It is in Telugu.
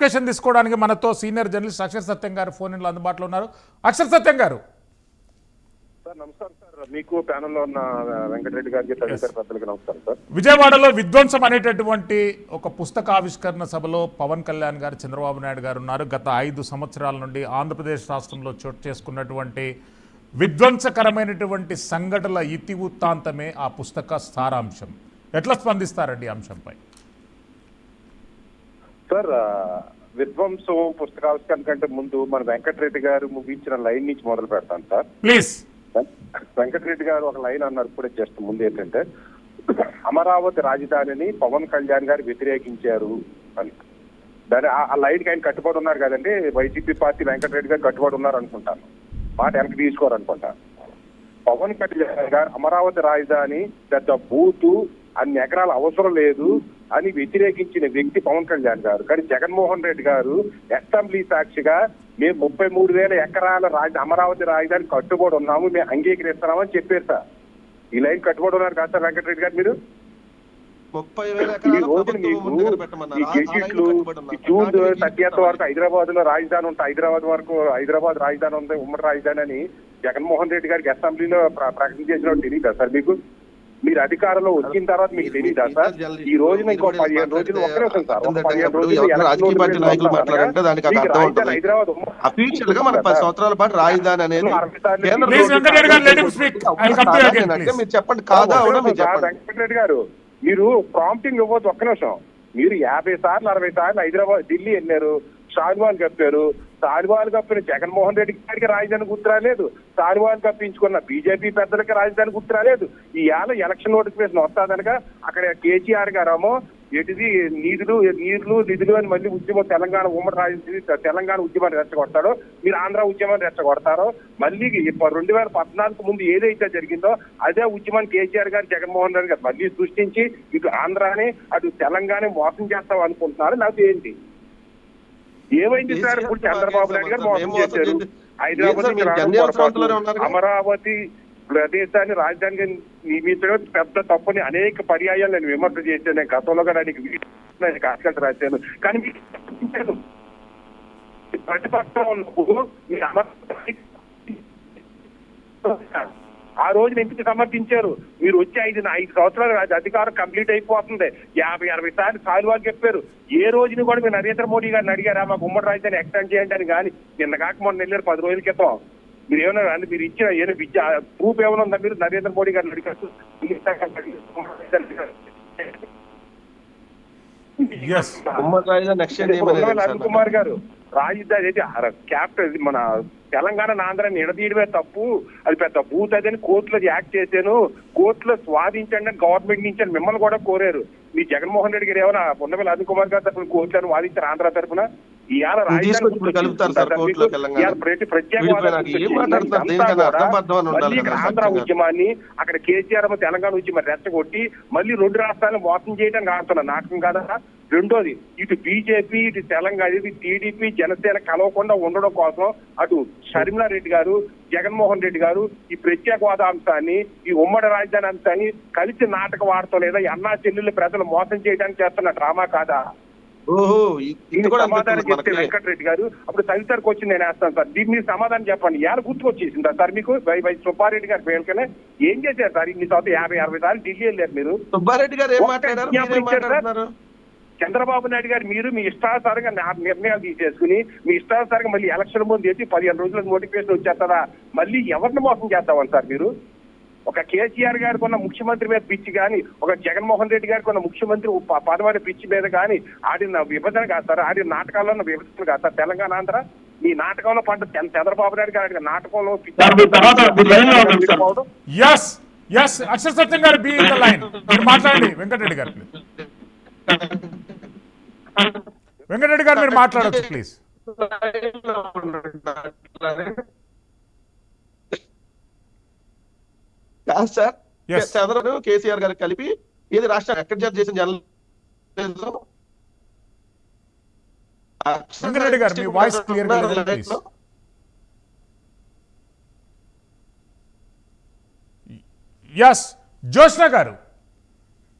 క్వశ్చన్ తీసుకోవడానికి మనతో సీనియర్ జర్నలిస్ట్ అక్షర్ సత్యం గారు ఫోన్ ఇన్లో అందుబాటులో ఉన్నారు. అక్షర్ సత్యం గారు సార్ నమస్కారం సార్. మీకు ప్యానెల్లో ఉన్న వెంకటరెడ్డి గారికి తదితర పెద్దలకు నమస్కారం సార్. విజయవాడలో విధ్వంసం అనేటటువంటి ఒక పుస్తక ఆవిష్కరణ సభలో పవన్ కళ్యాణ్ గారు, చంద్రబాబు నాయుడు గారు ఉన్నారు. గత 5 సంవత్సరాల నుండి ఆంధ్రప్రదేశ్ రాష్ట్రంలో చోటు చేసుకున్నటువంటి విధ్వంసకరమైనటువంటి సంఘటనల ఇతివృత్తాంతమే ఆ పుస్తక సారాంశం. ఎట్లా స్పందిస్తారండి ఈ అంశంపై? సార్ విధ్వంసం పుస్తకావిష్కరణ కంటే ముందు మన వెంకటరెడ్డి గారు ముగించిన లైన్ నుంచి మొదలు పెడతాను సార్ ప్లీజ్. వెంకటరెడ్డి గారు ఒక లైన్ అన్నారు ఇప్పుడే చేస్తాం ముందు ఏంటంటే, అమరావతి రాజధానిని పవన్ కళ్యాణ్ గారు వ్యతిరేకించారు అని. దాని ఆ లైన్కి ఆయన కట్టుబడి ఉన్నారు కదండి. వైసీపీ పార్టీ వెంకటరెడ్డి గారు కట్టుబడి ఉన్నారు అనుకుంటాను, మాట వెనక్కి తీసుకోరనుకుంటా. పవన్ కళ్యాణ్ గారు అమరావతి రాజధాని పెద్ద బూతు, అన్ని ఎకరాల అవసరం లేదు అని వ్యతిరేకించిన వ్యక్తి పవన్ కళ్యాణ్ గారు. కానీ జగన్మోహన్ రెడ్డి గారు అసెంబ్లీ సాక్షిగా మేము 33,000 ఎకరాల అమరావతి రాజధాని కట్టుబడి ఉన్నాము, మేము అంగీకరిస్తున్నామని చెప్పారు సార్. ఈ లైన్ కట్టుబడి ఉన్నారు కాదు సార్ వెంకటరెడ్డి గారు మీరు? 30,000 ఈ రోజు మీకు ఈ గెజిట్లు జూన్ 30th వరకు హైదరాబాద్ లో రాజధాని ఉంటాయి, హైదరాబాద్ రాజధాని ఉంది, ఉమ్మడి రాజధాని అని జగన్మోహన్ రెడ్డి గారికి అసెంబ్లీలో ప్రకటన చేసిన తెలియదా సార్ మీకు? మీరు అధికారంలో వచ్చిన తర్వాత మీకు తెలియదా సార్? ఈ రోజున ఇంకో 15 రోజులు ఒక్కరే వస్తుంది సార్. 15 రోజులు హైదరాబాద్ అఫీషియల్ గా మనకు 10 సంవత్సరాల పాటు రాజధాని అనేది మీరు చెప్పండి కాదా? వెంకటరెడ్డి గారు మీరు ప్రాంప్టింగ్ ఇవ్వద్దు, ఒక్క నిమిషం. మీరు 50 సార్లు 60 సార్లు హైదరాబాద్ ఢిల్లీ వెళ్ళారు, షాజవాన్ కప్పారు. షాజవాన్ కప్పిన జగన్మోహన్ రెడ్డి గారికి రాజధాని గుర్తురాలేదు, షాజవాన్ కప్పించుకున్న బీజేపీ పెద్దలకి రాజధాని గుర్తురాలేదు. ఈ ఏళ్ళ ఎలక్షన్ నోటిఫికేషన్ వస్తాదనగా అక్కడ కేసీఆర్ గారేమో ఎటుది నిధులు అని మళ్ళీ ఉద్యమం తెలంగాణ ఉమ్మడి రాజధాని తెలంగాణ ఉద్యమాన్ని రెచ్చగొడతాడో, మీరు ఆంధ్ర ఉద్యమాన్ని రెచ్చగొడతారో. మళ్ళీ 2014 ముందు ఏదైతే జరిగిందో అదే ఉద్యమాన్ని కేసీఆర్ గారు జగన్మోహన్ రెడ్డి గారు మళ్ళీ సృష్టించి ఇటు ఆంధ్రాని అటు తెలంగాణ మోసం చేస్తాం అనుకుంటున్నారు. నాకు ఏంటి ఏమైంది సార్? ఇప్పుడు చంద్రబాబు నాయుడు గారు మోసం చేశారు. హైదరాబాద్ అమరావతి ప్రదేశాన్ని రాజధానిగా నియమించడం పెద్ద తప్పని అనేక పర్యాయాలు నేను విమర్శ చేశాను. నేను గతంలో కూడా ఆయనకి ఆర్టికల్స్ రాశాను. కానీ మీకు ప్రతిపక్షం ఉన్నప్పుడు మీరు అమరావతి ఆ రోజు ఎందుకు సమర్థించారు? మీరు వచ్చి 5 సంవత్సరాలు అధికారం కంప్లీట్ అయిపోతుంది. 50-60 సార్లు సాల్వాలు చెప్పారు. ఏ రోజుని కూడా మీరు నరేంద్ర మోడీ గారిని అడిగారా మాకు ఉమ్మడి రాజధాని ఎక్స్టెండ్ చేయండి అని? కానీ నిన్న కాక మొన్న వెళ్ళారు 10 రోజుల క్రితం. మీరు ఏమన్నా మీరు ఇచ్చిన ఏదో విద్య ప్రూఫ్ ఏమైనా ఉందా? మీరు నరేంద్ర మోడీ గారిని అడిగారు అరుణ్ కుమార్ గారు రాజధాని అయితే క్యాపిటల్ మన తెలంగాణ ఆంధ్రాన్ని నిడదీయడమే తప్పు, అది పెద్ద బూత్ అదని కోర్టులో యాక్ట్ చేశాను, కోర్టులో స్వాధించండి అని గవర్నమెంట్ నుంచి అని మిమ్మల్ని కూడా కోరారు. మీ జగన్మోహన్ రెడ్డి గారు ఏమైనా ఉన్నవేళ అరుణ్ కుమార్ గారు తరఫున కోర్టులను వాదించారు ఆంధ్ర తరఫున? ఇవాళ ఆంధ్ర ఉద్యమాన్ని అక్కడ కేసీఆర్ తెలంగాణ ఉద్యమాన్ని రెచ్చగొట్టి మళ్ళీ 2 రాష్ట్రాలను మోసం చేయడానికి ఆడుతున్న నాటకం కాదా? రెండోది, ఇటు బీజేపీ ఇటు తెలంగాణ ఇటు టీడీపీ జనసేన కలవకుండా ఉండడం కోసం అటు షర్మిలారెడ్డి గారు జగన్మోహన్ రెడ్డి గారు ఈ ప్రత్యేక హోదా అంశాన్ని ఈ ఉమ్మడి రాజధాని అంశాన్ని కలిసి నాటకం ఆడటం లేదా అన్నా చెల్లెళ్ళు ప్రజలు మోసం చేయడానికి చేస్తున్న డ్రామా కాదా? సమాధానం చెప్తే వెంకటరెడ్డి గారు అప్పుడు తదితరకు వచ్చి నేను వేస్తాను సార్. దీన్ని మీరు సమాధానం చెప్పండి. ఎవరు గుర్తుకొచ్చేసిందా సార్ మీకు? సుబ్బారెడ్డి గారి పేరుకనే ఏం చేశారు సార్? ఇన్ని సార్లు 50-60 సార్లు ఢిల్లీ వెళ్ళారు మీరు. సుబ్బారెడ్డి గారు చంద్రబాబు నాయుడు గారు మీరు మీ ఇష్టానుసారంగా నిర్ణయాలు తీసేసుకుని మీ ఇష్టానుసారంగా మళ్ళీ ఎలక్షన్ ముందు ఎత్తి 15 రోజులకు నోటిఫికేషన్ వచ్చేస్తారా? మళ్ళీ ఎవరిని మోసం చేద్దామని సార్ మీరు? ఒక కేసీఆర్ గారికి ఉన్న ముఖ్యమంత్రి మీద పిచ్చి కానీ, ఒక జగన్మోహన్ రెడ్డి గారికి ఉన్న ముఖ్యమంత్రి పదమైన పిచ్చి మీద కానీ ఆడిన విభజన కాదు సార్, ఆడిన నాటకాల్లో ఉన్న విభజన కాదు సార్ తెలంగాణ ఆంధ్ర. మీ నాటకంలో పంట చంద్రబాబు నాయుడు గారు ఆడిన నాటకంలో అక్షర్ సత్యం గారు బి ఇన్ ద లైన్. మాట్లాడండి వెంకటరెడ్డి గారు. వెంకటరెడ్డి గారు మీరు మాట్లాడచ్చు ప్లీజ్. సార్ చంద్రబాబు కేసీఆర్ గారికి కలిపి ఏది రాష్ట్రం ఎక్కడ చేసిన జర్నలిజం వెంకటరెడ్డి గారు మీ వాయిస్ క్లియర్ గా ప్లీజ్. జోష్న గారు